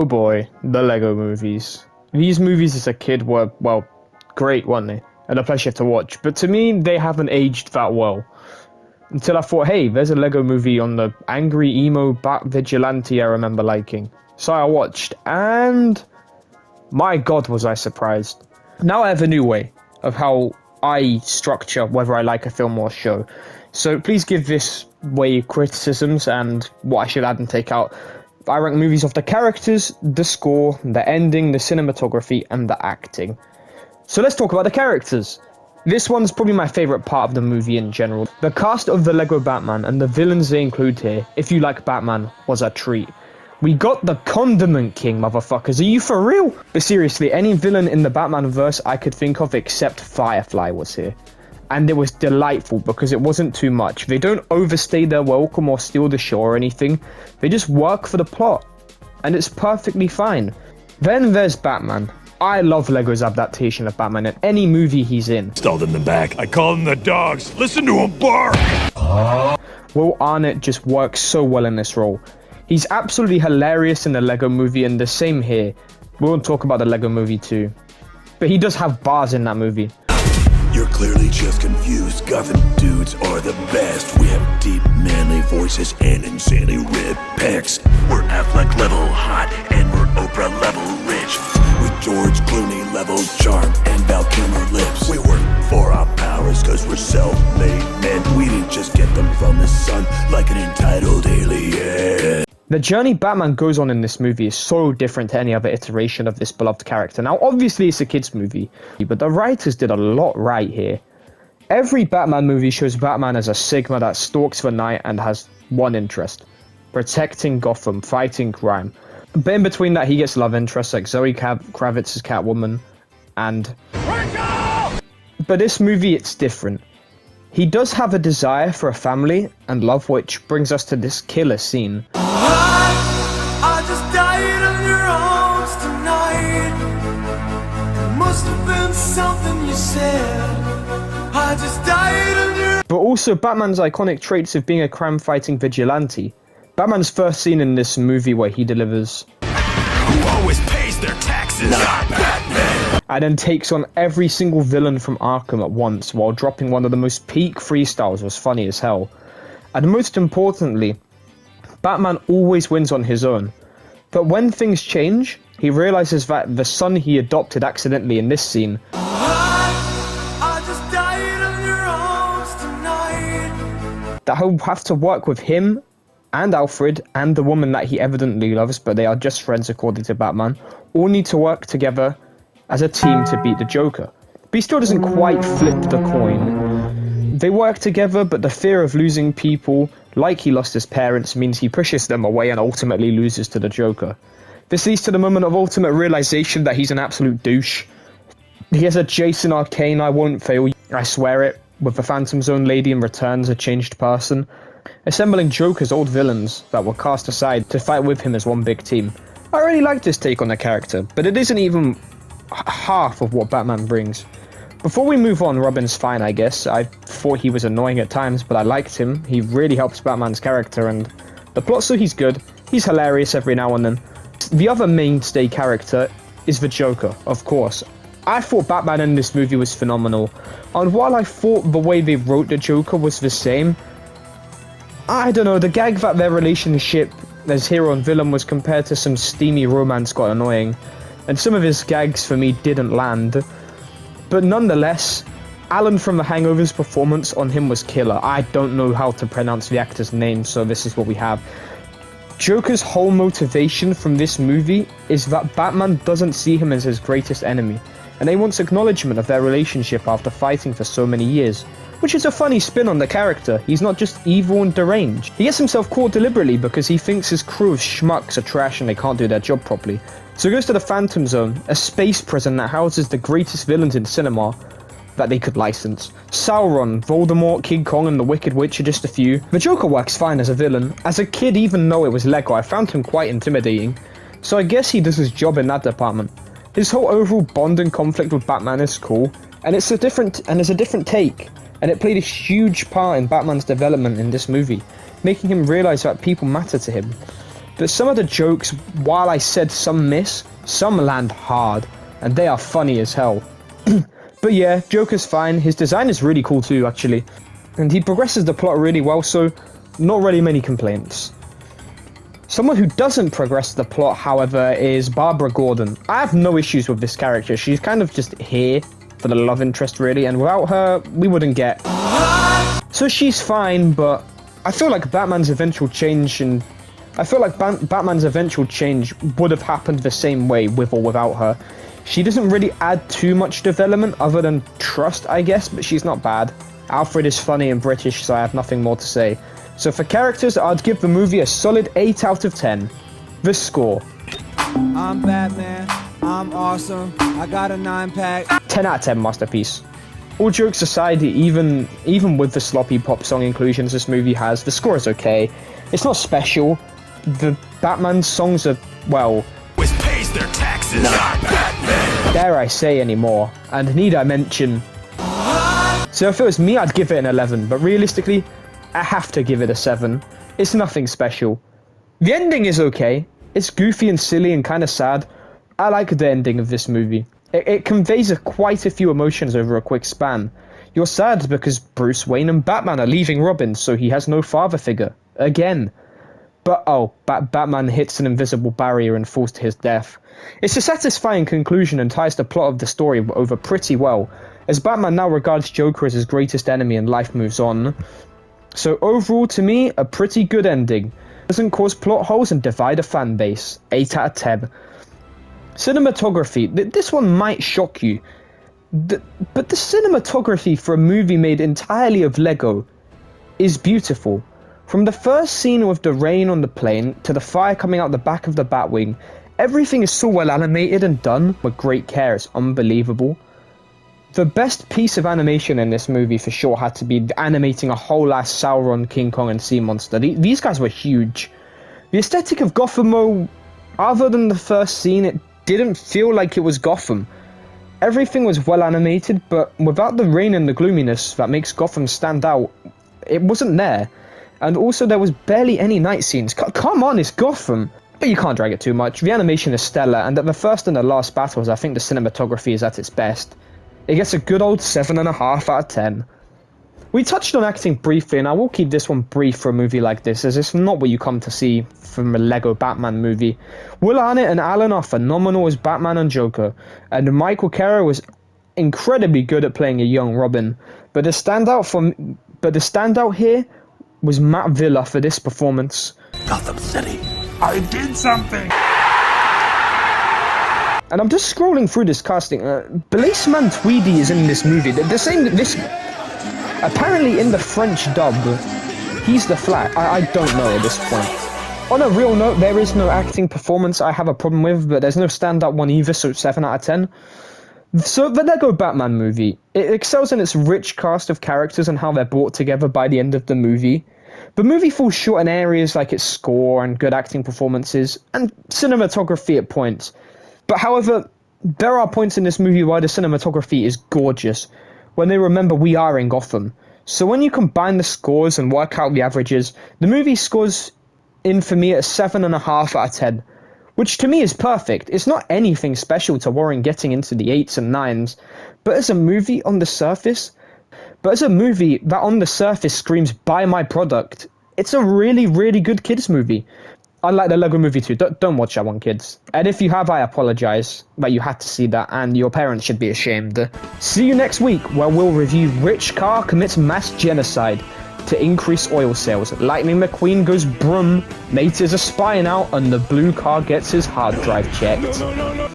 Oh boy, the Lego movies. These movies as a kid were, well, great, weren't they? And a pleasure to watch. But to me, they haven't aged that well. Until I thought, hey, there's a Lego movie on the angry emo Bat Vigilante I remember liking. So I watched, and my god was I surprised. Now I have a new way of how I structure whether I like a film or show. So please give this way criticisms and what I should add and take out. I rank movies off the characters, the score, the ending, the cinematography, and the acting. So let's talk about the characters. This one's probably my favourite part of the movie in general. The cast of the Lego Batman and the villains they include here, if you like Batman, was a treat. We got the Condiment King, motherfuckers. Are you for real? But seriously, any villain in the Batman verse I could think of except Firefly was here. And it was delightful because it wasn't too much. They don't overstay their welcome or steal the show or anything. They just work for the plot. And it's perfectly fine. Then there's Batman. I love Lego's adaptation of Batman in any movie he's in. Stole them in the back. I call them the dogs. Listen to him bark! Will Arnett just works so well in this role. He's absolutely hilarious in the Lego movie and the same here. We won't talk about the Lego movie too. But he does have bars in that movie. You're clearly just confused. Gotham dudes are the best. We have deep, manly voices and insanely ripped pecs. We're Affleck level hot and we're Oprah level rich. With George Clooney level charm and Val Kilmer lips. We work for our powers cause we're self-made men. We didn't just get them from the sun like an entitled alien. The journey Batman goes on in this movie is so different to any other iteration of this beloved character. Now, obviously it's a kid's movie, but the writers did a lot right here. Every Batman movie shows Batman as a Sigma that stalks the night and has one interest: protecting Gotham, fighting crime. But in between that, he gets love interests like Zoe Kravitz's Catwoman and... But this movie, it's different. He does have a desire for a family and love, which brings us to this killer scene. I just died on your arms tonight. It must have been something you said. I just died on your... But also Batman's iconic traits of being a crime-fighting vigilante. Batman's first scene in this movie where he delivers... Who always pays their taxes? Not Batman! And then takes on every single villain from Arkham at once while dropping one of the most peak freestyles was funny as hell. And most importantly, Batman always wins on his own. But when things change, he realizes that the son he adopted accidentally in this scene I just died on your arms tonight. that he'll have to work with him and Alfred and the woman that he evidently loves, but they are just friends according to Batman, all need to work together as a team to beat the Joker. But he still doesn't quite flip the coin. They work together, but the fear of losing people, like he lost his parents, means he pushes them away and ultimately loses to the Joker. This leads to the moment of ultimate realization that he's an absolute douche. He has a Jason Arcane, I won't fail you, I swear it, with the Phantom Zone lady and returns a changed person, assembling Joker's old villains that were cast aside to fight with him as one big team. I really like this take on the character, but it isn't even half of what Batman brings. Before we move on, Robin's fine, I guess. I thought he was annoying at times, but I liked him. He really helps Batman's character, and the plot, so he's good. He's hilarious every now and then. The other mainstay character is the Joker, of course. I thought Batman in this movie was phenomenal, and while I thought the way they wrote the Joker was the same, I don't know, the gag that their relationship as hero and villain was compared to some steamy romance got annoying. And some of his gags for me didn't land. But nonetheless, Alan from The Hangover's performance on him was killer. I don't know how to pronounce the actor's name, so this is what we have. Joker's whole motivation from this movie is that Batman doesn't see him as his greatest enemy, and he wants acknowledgement of their relationship after fighting for so many years. Which is a funny spin on the character. He's not just evil and deranged. He gets himself caught deliberately because he thinks his crew of schmucks are trash and they can't do their job properly. So he goes to the Phantom Zone, a space prison that houses the greatest villains in cinema that they could license. Sauron, Voldemort, King Kong, and the Wicked Witch are just a few. The Joker works fine as a villain. As a kid, even though it was Lego, I found him quite intimidating. So I guess he does his job in that department. His whole overall bond and conflict with Batman is cool, and it's a different take. And it played a huge part in Batman's development in this movie, making him realize that people matter to him. but some of the jokes, while I said some miss, some land hard, and they are funny as hell. But yeah, Joker's fine. His design is really cool too, actually. And he progresses the plot really well, so not really many complaints. Someone who doesn't progress the plot, however, is Barbara Gordon. I have no issues with this character. She's kind of just here for the love interest, really, and without her, we wouldn't get. So she's fine, but I feel like Batman's eventual change would have happened the same way with or without her. She doesn't really add too much development other than trust, I guess, but she's not bad. Alfred is funny and British, so I have nothing more to say. So for characters, I'd give the movie a solid 8 out of 10. The score. I'm Batman, I'm awesome, I got a 9-pack. 10 out of 10 masterpiece. All jokes aside, even with the sloppy pop song inclusions this movie has, the score is okay. It's not special. The Batman songs are, well, Always pays their taxes, not Batman. dare I say anymore, and need I mention. So if it was me, I'd give it an 11, but realistically, I have to give it a 7. It's nothing special. The ending is okay. It's goofy and silly and kind of sad. I like the ending of this movie. It conveys quite a few emotions over a quick span. You're sad because Bruce Wayne and Batman are leaving Robin, so he has no father figure. Again. But Batman hits an invisible barrier and falls to his death. It's a satisfying conclusion and ties the plot of the story over pretty well, as Batman now regards Joker as his greatest enemy and life moves on. So overall, to me, a pretty good ending. Doesn't cause plot holes and divide a fan base. 8 out of 10. Cinematography. This one might shock you. But the cinematography for a movie made entirely of Lego is beautiful. From the first scene with the rain on the plane to the fire coming out the back of the Batwing, everything is so well animated and done with great care. It's unbelievable. The best piece of animation in this movie for sure had to be animating a whole ass Sauron, King Kong and Sea Monster. These guys were huge. The aesthetic of Gotham, though, other than the first scene, it didn't feel like it was Gotham. Everything was well animated, but without the rain and the gloominess that makes Gotham stand out, it wasn't there. And also there was barely any night scenes. Come on, it's Gotham! But you can't drag it too much. The animation is stellar, and at the first and the last battles, I think the cinematography is at its best. It gets a good old 7.5 out of 10. We touched on acting briefly, and I will keep this one brief for a movie like this, as it's not what you come to see from a Lego Batman movie. Will Arnett and Alan are phenomenal as Batman and Joker, and Michael Cera was incredibly good at playing a young Robin. But the standout here was Matt Villa for this performance. Gotham City. I did something! And I'm just scrolling through this casting. Blaise Tweedy is in this movie. They're saying that this... Apparently in the French dub, he's the Flash. I don't know at this point. On a real note, there is no acting performance I have a problem with, but there's no standout one either, so 7 out of 10. So the Lego Batman movie. It excels in its rich cast of characters and how they're brought together by the end of the movie. The movie falls short in areas like its score and good acting performances, and cinematography at points. But however, there are points in this movie where the cinematography is gorgeous, when they remember we are in Gotham. So when you combine the scores and work out the averages, the movie scores in for me at 7.5 out of 10, which to me is perfect. It's not anything special to warrant getting into the 8s and 9s, but as a movie that on the surface screams buy my product, it's a really, really good kids movie. Unlike the Lego Movie 2, don't watch that one, kids. And if you have, I apologize that you had to see that, and your parents should be ashamed. See you next week, where we'll review Rich Car Commits Mass Genocide to increase oil sales. Lightning McQueen goes broom, Nate is a spy now, and the blue car gets his hard drive checked. No.